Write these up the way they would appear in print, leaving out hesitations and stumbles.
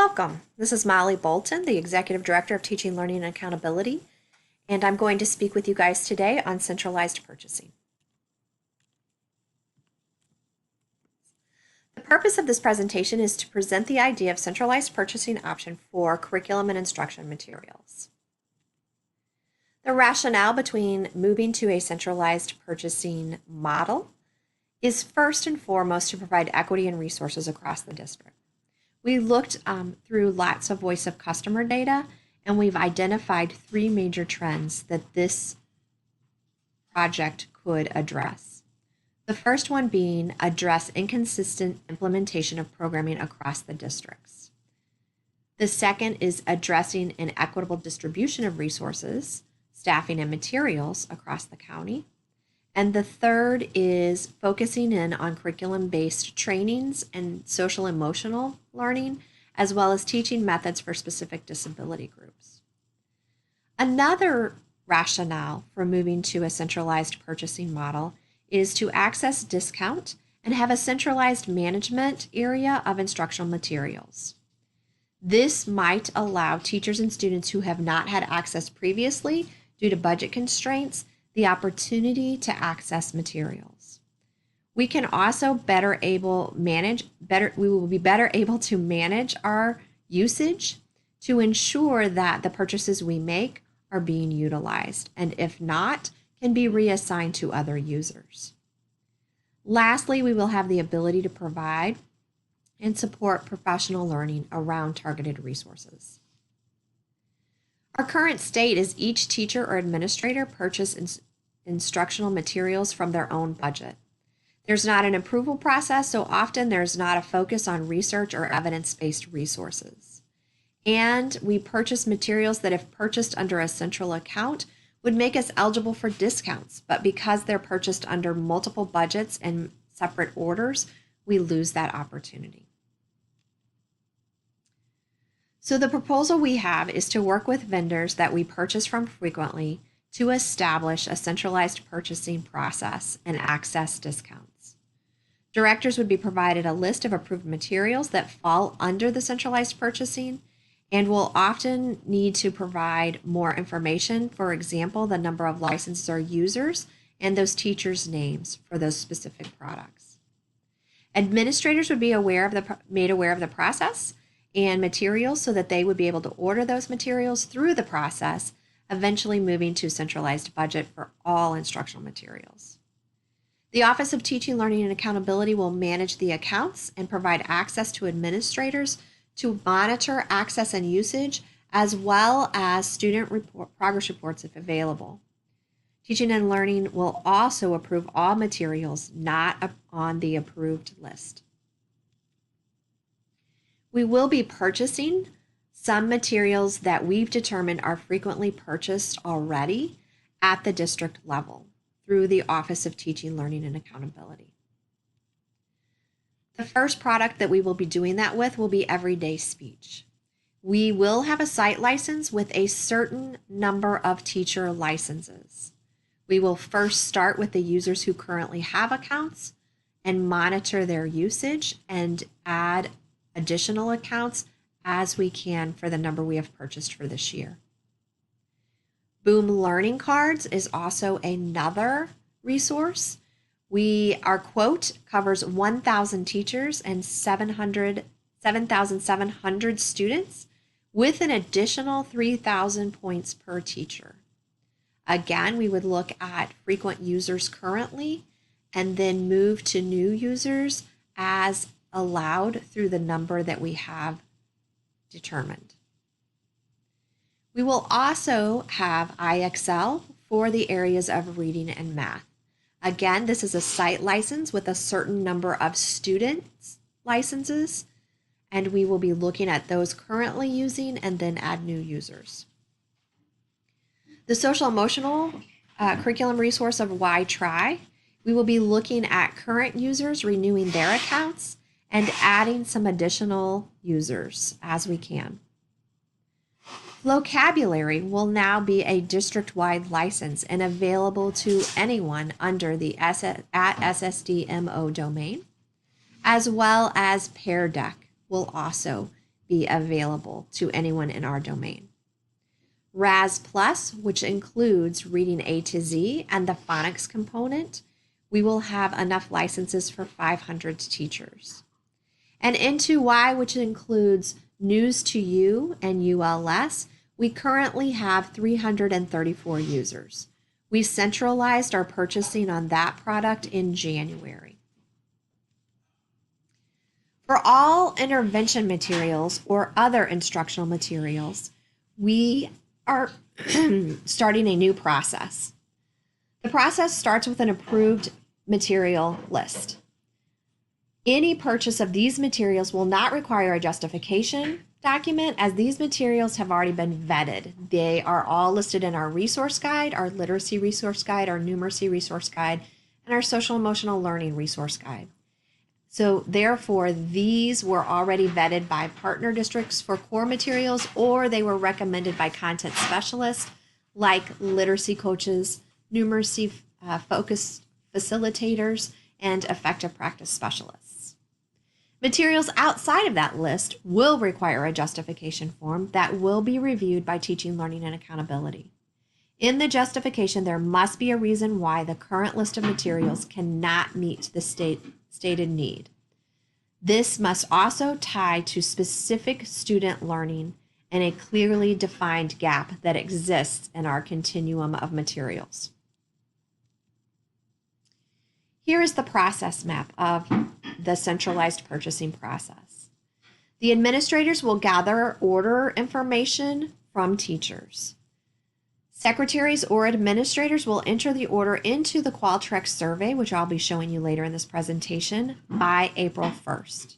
Welcome. This is Molly Bolton, the Executive Director of Teaching, Learning, and Accountability, and I'm going to speak with you guys today on centralized purchasing. The purpose of this presentation is to present the idea of centralized purchasing option for curriculum and instruction materials. The rationale between moving to a centralized purchasing model is first and foremost to provide equity and resources across the district. We looked through lots of voice of customer data, and we've identified three major trends that this project could address. The first one being address inconsistent implementation of programming across the districts. The second is addressing an equitable distribution of resources, staffing, and materials across the county. And the third is focusing in on curriculum-based trainings and social emotional learning, as well as teaching methods for specific disability groups. Another rationale for moving to a centralized purchasing model is to access discount and have a centralized management area of instructional materials. This might allow teachers and students who have not had access previously due to budget constraints the opportunity to access materials. We can also we will be better able to manage our usage to ensure that the purchases we make are being utilized, and if not, can be reassigned to other users. Lastly, we will have the ability to provide and support professional learning around targeted resources. Our current state is each teacher or administrator purchase instructional materials from their own budget. There's not an approval process, so often there's not a focus on research or evidence-based resources. And we purchase materials that, if purchased under a central account, would make us eligible for discounts, but because they're purchased under multiple budgets and separate orders, we lose that opportunity. So the proposal we have is to work with vendors that we purchase from frequently to establish a centralized purchasing process and access discounts. Directors would be provided a list of approved materials that fall under the centralized purchasing and will often need to provide more information, for example, the number of licenses or users and those teachers' names for those specific products. Administrators would be made aware of the process and materials so that they would be able to order those materials through the process, eventually moving to centralized budget for all instructional materials. The Office of Teaching, Learning, and Accountability will manage the accounts and provide access to administrators to monitor access and usage, as well as student progress reports if available. Teaching and Learning will also approve all materials not on the approved list. We will be purchasing some materials that we've determined are frequently purchased already at the district level through the Office of Teaching, Learning, and Accountability. The first product that we will be doing that with will be everyday speech. We will have a site license with a certain number of teacher licenses. We will first start with the users who currently have accounts and monitor their usage and add additional accounts as we can for the number we have purchased for this year. Boom Learning Cards is also another resource. Our quote covers 1,000 teachers and 7,700 students with an additional 3,000 points per teacher. Again, we would look at frequent users currently and then move to new users as allowed through the number that we have determined. We will also have IXL for the areas of reading and math. Again, this is a site license with a certain number of students licenses, and we will be looking at those currently using and then add new users. The social emotional curriculum resource of Why Try, we will be looking at current users renewing their accounts and adding some additional users as we can. Vocabulary will now be a district-wide license and available to anyone under the @SSDMO domain, as well as Pear Deck will also be available to anyone in our domain. RAS Plus, which includes reading A to Z and the phonics component, we will have enough licenses for 500 teachers. And Into Y, which includes News to You and ULS, we currently have 334 users. We centralized our purchasing on that product in January. For all intervention materials or other instructional materials, we are starting a new process. The process starts with an approved material list. Any purchase of these materials will not require a justification document, as these materials have already been vetted. They are all listed in our resource guide, our literacy resource guide, our numeracy resource guide, and our social emotional learning resource guide. So therefore, these were already vetted by partner districts for core materials, or they were recommended by content specialists like literacy coaches, numeracy focused facilitators, and effective practice specialists. Materials outside of that list will require a justification form that will be reviewed by Teaching, Learning, and Accountability. In the justification, there must be a reason why the current list of materials cannot meet the stated need. This must also tie to specific student learning and a clearly defined gap that exists in our continuum of materials. Here is the process map of the centralized purchasing process. The administrators will gather order information from teachers. Secretaries or administrators will enter the order into the Qualtrics survey, which I'll be showing you later in this presentation, by April 1st.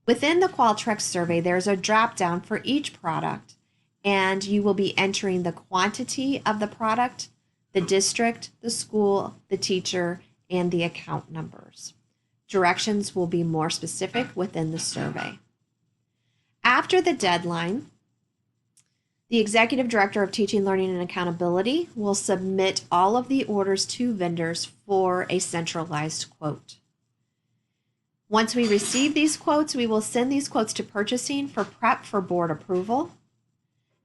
Within the Qualtrics survey, there's a drop-down for each product, and you will be entering the quantity of the product, the district, the school, the teacher, and the account numbers. Directions will be more specific within the survey. After the deadline, the Executive Director of Teaching, Learning, and Accountability will submit all of the orders to vendors for a centralized quote. Once we receive these quotes, we will send these quotes to purchasing for prep for board approval.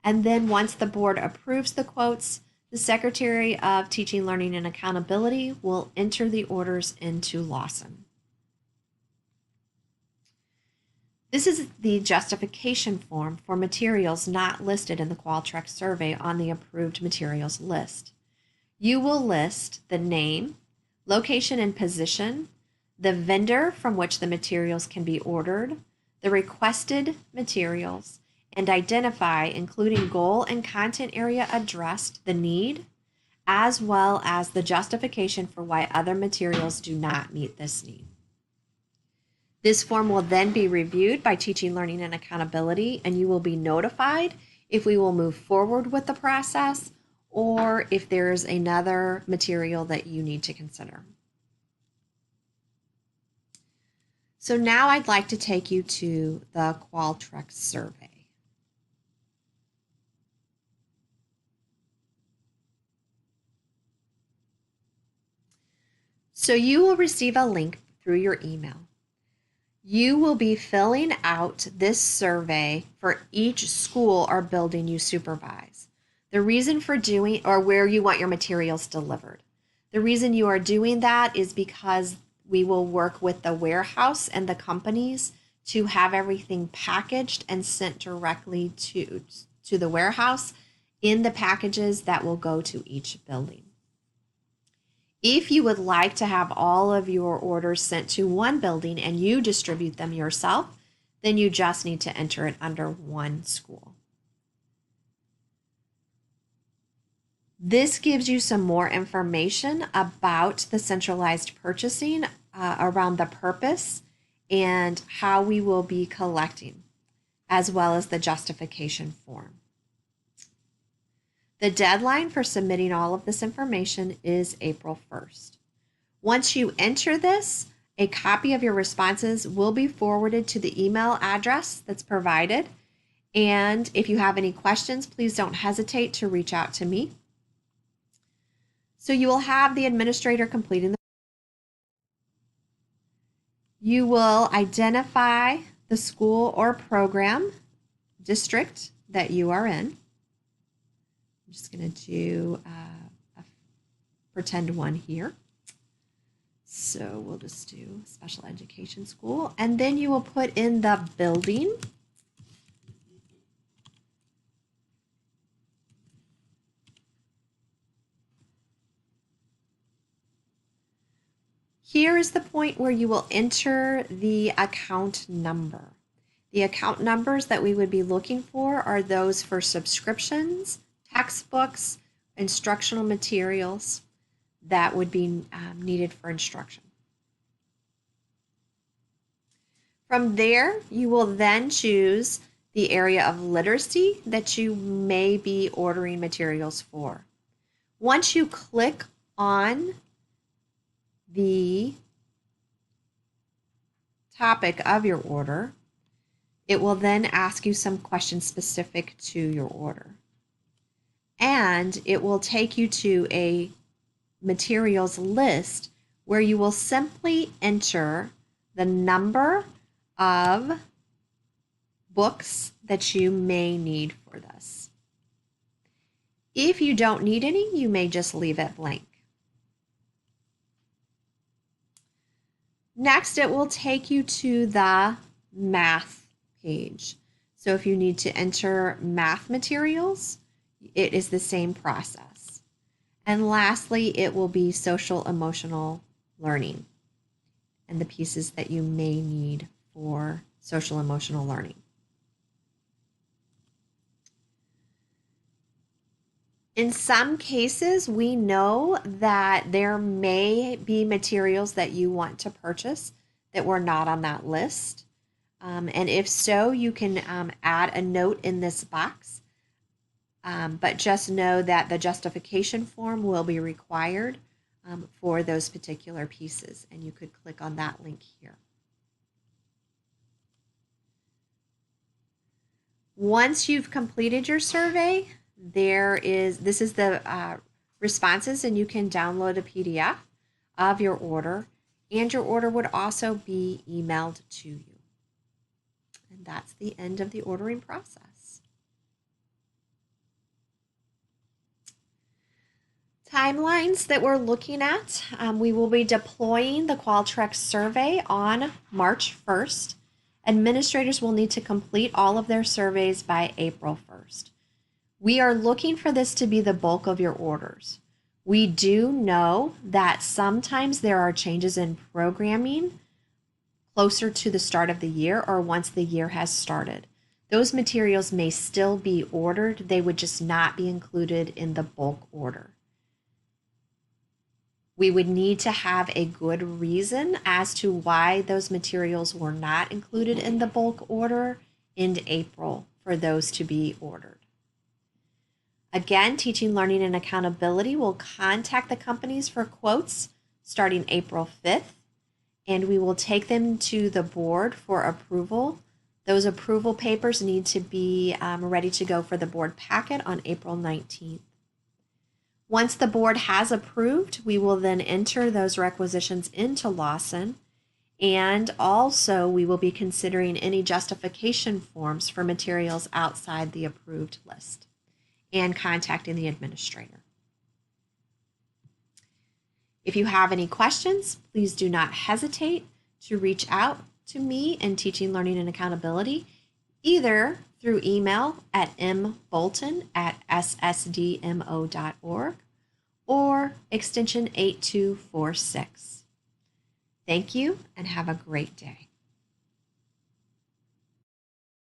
And then once the board approves the quotes, the Secretary of Teaching, Learning, and Accountability will enter the orders into Lawson. This is the justification form for materials not listed in the Qualtrics survey on the approved materials list. You will list the name, location and position, the vendor from which the materials can be ordered, the requested materials, and identify, including goal and content area addressed, the need, as well as the justification for why other materials do not meet this need. This form will then be reviewed by Teaching, Learning, and Accountability, and you will be notified if we will move forward with the process or if there is another material that you need to consider. So now I'd like to take you to the Qualtrics survey. So you will receive a link through your email. You will be filling out this survey for each school or building you supervise. The reason for doing, or where you want your materials delivered. The reason you are doing that is because we will work with the warehouse and the companies to have everything packaged and sent directly to the warehouse in the packages that will go to each building. If you would like to have all of your orders sent to one building and you distribute them yourself, then you just need to enter it under one school. This gives you some more information about the centralized purchasing around the purpose and how we will be collecting, as well as the justification form. The deadline for submitting all of this information is April 1st. Once you enter this, a copy of your responses will be forwarded to the email address that's provided. And if you have any questions, please don't hesitate to reach out to me. So you will have the administrator completing the. You will identify the school or program district that you are in. I'm just going to do a pretend one here. So we'll just do special education school, and then you will put in the building. Here is the point where you will enter the account number. The account numbers that we would be looking for are those for subscriptions, textbooks, instructional materials that would be needed for instruction. From there, you will then choose the area of literacy that you may be ordering materials for. Once you click on the topic of your order, it will then ask you some questions specific to your order. And it will take you to a materials list where you will simply enter the number of books that you may need for this. If you don't need any, you may just leave it blank. Next, it will take you to the math page. So if you need to enter math materials, it is the same process. And lastly, it will be social emotional learning and the pieces that you may need for social emotional learning. In some cases, we know that there may be materials that you want to purchase that were not on that list. And if so, you can add a note in this box. But just know that the justification form will be required for those particular pieces. And you could click on that link here. Once you've completed your survey, this is the responses, and you can download a PDF of your order, and your order would also be emailed to you. And that's the end of the ordering process. Timelines that we're looking at, we will be deploying the Qualtrics survey on March 1st. Administrators will need to complete all of their surveys by April 1st. We are looking for this to be the bulk of your orders. We do know that sometimes there are changes in programming closer to the start of the year or once the year has started. Those materials may still be ordered. They would just not be included in the bulk order. We would need to have a good reason as to why those materials were not included in the bulk order in April for those to be ordered. Again, Teaching, Learning, and Accountability will contact the companies for quotes starting April 5th, and we will take them to the board for approval. Those approval papers need to be ready to go for the board packet on April 19th. Once the board has approved, we will then enter those requisitions into Lawson, and also we will be considering any justification forms for materials outside the approved list and contacting the administrator. If you have any questions, please do not hesitate to reach out to me in Teaching, Learning, and Accountability, either through email at mbolton@ssdmo.org or extension 8246. Thank you and have a great day.